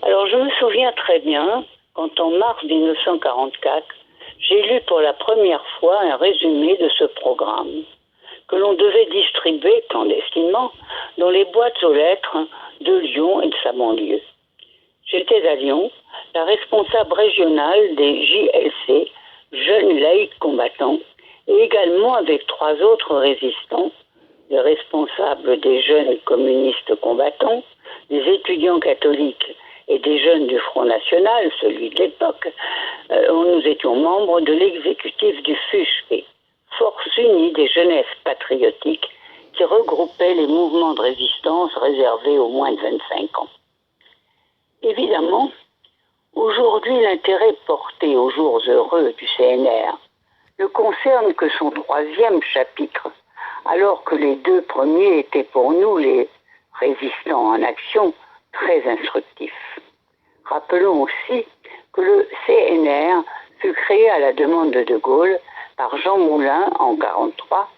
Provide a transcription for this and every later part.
Alors, je me souviens très bien, quand en mars 1944, j'ai lu pour la première fois un résumé de ce programme que l'on devait distribuer clandestinement dans les boîtes aux lettres de Lyon et de sa banlieue. J'étais à Lyon, la responsable régionale des JLC, Jeunes Laïcs Combattants, et également avec 3 autres résistants, les responsables des jeunes communistes combattants, des étudiants catholiques et des jeunes du Front National, celui de l'époque. Nous étions membres de l'exécutif du FUJP, Force unie des jeunesses patriotiques, qui regroupait les mouvements de résistance réservés aux moins de 25 ans. Évidemment, aujourd'hui, l'intérêt porté aux jours heureux du CNR ne concerne que son 3e chapitre, alors que les 2 premiers étaient pour nous, les résistants en action, très instructifs. Rappelons aussi que le CNR fut créé à la demande de De Gaulle par Jean Moulin en 1943,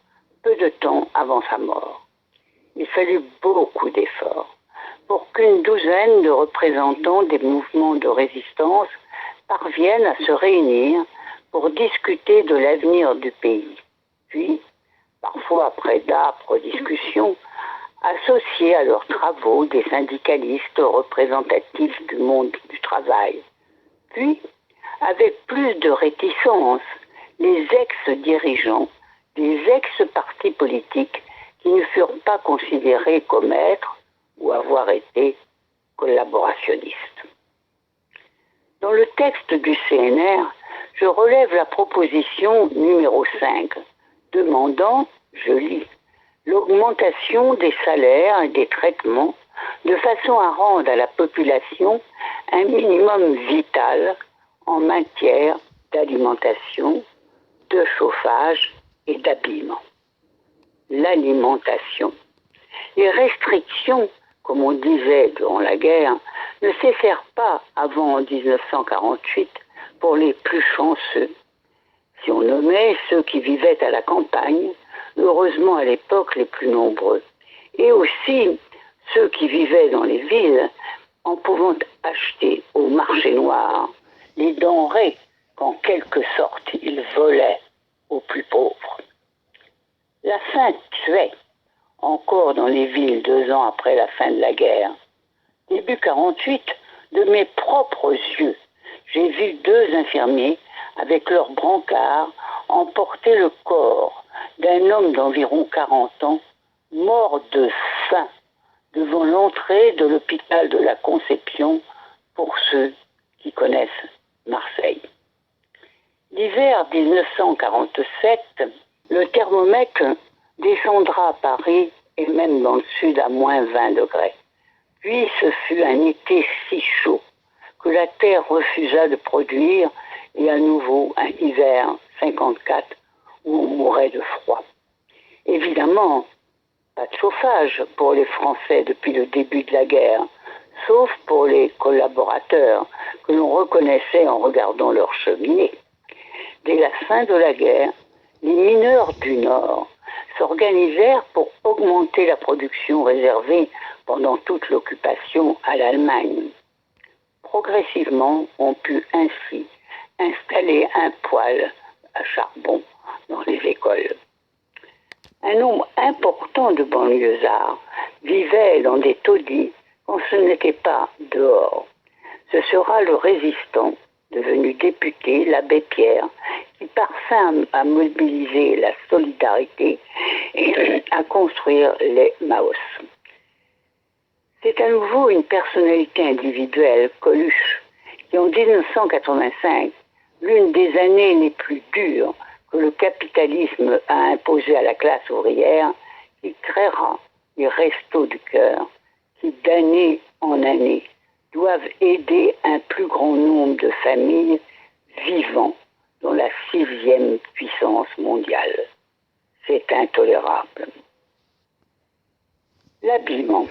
peu de temps avant sa mort. Il fallut beaucoup d'efforts pour qu'une douzaine de représentants des mouvements de résistance parviennent à se réunir pour discuter de l'avenir du pays. Puis, parfois après d'âpres discussions, associer à leurs travaux des syndicalistes représentatifs du monde du travail. Puis, avec plus de réticence, les ex-dirigeants des ex-partis politiques qui ne furent pas considérés comme être ou avoir été collaborationnistes. Dans le texte du CNR, je relève la proposition numéro 5, demandant, je lis, l'augmentation des salaires et des traitements de façon à rendre à la population un minimum vital en matière d'alimentation, de chauffage et d'habillement. L'alimentation. Les restrictions, comme on disait durant la guerre, ne cessèrent pas avant 1948 pour les plus chanceux. Si on nommait ceux qui vivaient à la campagne, heureusement à l'époque les plus nombreux, et aussi ceux qui vivaient dans les villes en pouvant acheter au marché noir les denrées qu'en quelque sorte ils volaient aux plus pauvres. La faim tuait, encore dans les villes 2 ans après la fin de la guerre. Début 1948, de mes propres yeux, j'ai vu 2 infirmiers avec leur brancard emporter le corps d'un homme d'environ 40 ans, mort de faim, devant l'entrée de l'hôpital de la Conception, pour ceux qui connaissent Marseille. L'hiver 1947, le thermomètre descendra à Paris et même dans le sud à moins 20 degrés. Puis ce fut un été si chaud que la terre refusa de produire et à nouveau un hiver 54 où on mourait de froid. Évidemment, pas de chauffage pour les Français depuis le début de la guerre, sauf pour les collaborateurs que l'on reconnaissait en regardant leur cheminée. Dès la fin de la guerre, les mineurs du Nord s'organisèrent pour augmenter la production réservée pendant toute l'occupation à l'Allemagne. Progressivement, on put ainsi installer un poêle à charbon dans les écoles. Un nombre important de banlieusards vivaient dans des taudis quand ce n'était pas dehors. Ce sera le résistant, devenu député, l'abbé Pierre, qui parvint à mobiliser la solidarité et à construire les Maos. C'est à nouveau une personnalité individuelle, Coluche, qui en 1985, l'une des années les plus dures que le capitalisme a imposées à la classe ouvrière, qui créera les restos du cœur, qui d'année en année doivent aider un plus grand nombre de familles vivant dans la 6e puissance mondiale. C'est intolérable. L'habillement.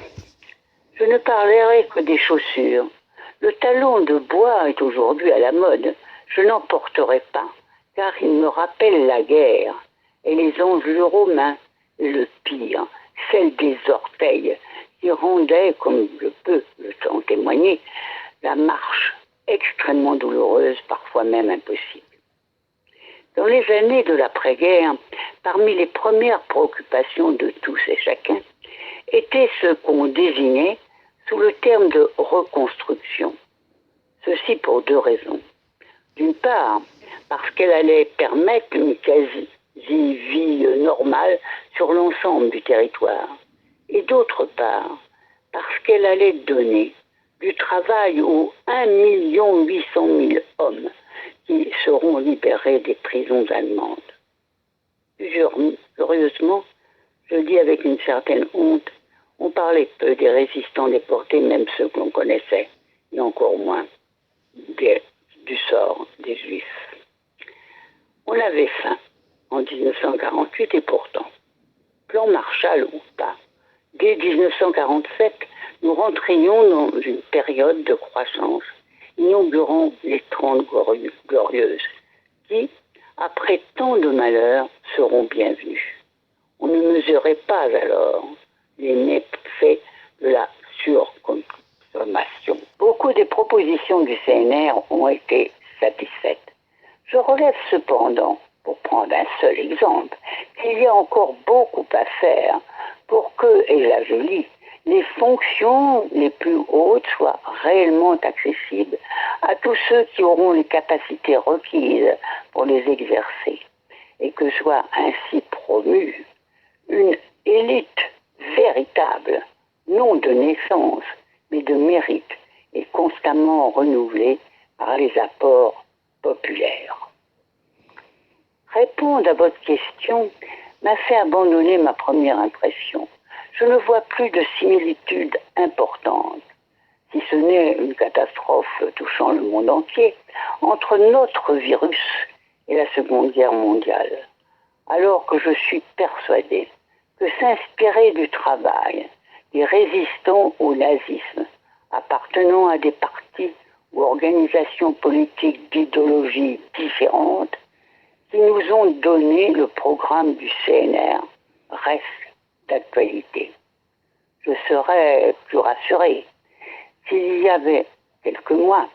Je ne parlerai que des chaussures. Le talon de bois est aujourd'hui à la mode. Je n'en porterai pas, car il me rappelle la guerre et les enjeux romains, et le pire, celle des orteils, qui rendaient, comme je peux le temps témoigner, la marche extrêmement douloureuse, parfois même impossible. Dans les années de l'après-guerre, parmi les premières préoccupations de tous et chacun, était ce qu'on désignait sous le terme de reconstruction. Ceci pour deux raisons. D'une part, parce qu'elle allait permettre une quasi-vie normale sur l'ensemble du territoire. Et d'autre part, parce qu'elle allait donner du travail aux 1 800 000 hommes qui seront libérés des prisons allemandes. Curieusement, je dis avec une certaine honte, on parlait peu des résistants déportés, même ceux que l'on connaissait, et encore moins du sort des Juifs. On avait faim en 1948 et pourtant, plan Marshall ou pas, dès 1947, nous rentrions dans une période de croissance, inaugurant les 30 glorieuses, qui, après tant de malheurs, seront bienvenues. On ne mesurait pas alors les méfaits de la surconsommation. Beaucoup des propositions du CNR ont été satisfaites. Je relève cependant, pour prendre un seul exemple, qu'il y a encore beaucoup à faire pour que, et là je lis, les fonctions les plus hautes soient réellement accessibles à tous ceux qui auront les capacités requises pour les exercer, et que soit ainsi promue une élite véritable, non de naissance, mais de mérite, et constamment renouvelée par les apports populaires. Répondre à votre question m'a fait abandonner ma première impression. Je ne vois plus de similitudes importantes, si ce n'est une catastrophe touchant le monde entier, entre notre virus et la Seconde Guerre mondiale, alors que je suis persuadé que s'inspirer du travail des résistants au nazisme, appartenant à des partis ou organisations politiques d'idéologies différentes, qui nous ont donné le programme du CNR, reste d'actualité. Je serais plus rassuré s'il y avait quelques mois,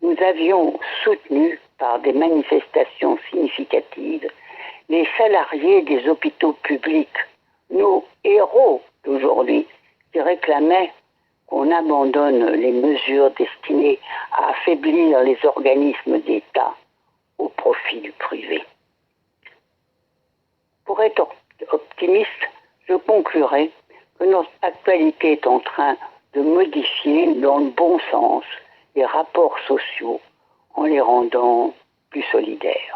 nous avions soutenu par des manifestations significatives les salariés des hôpitaux publics, nos héros d'aujourd'hui, qui réclamaient qu'on abandonne les mesures destinées à affaiblir les organismes d'État au profit du privé. Pour être optimiste, je conclurai que notre actualité est en train de modifier dans le bon sens les rapports sociaux en les rendant plus solidaires.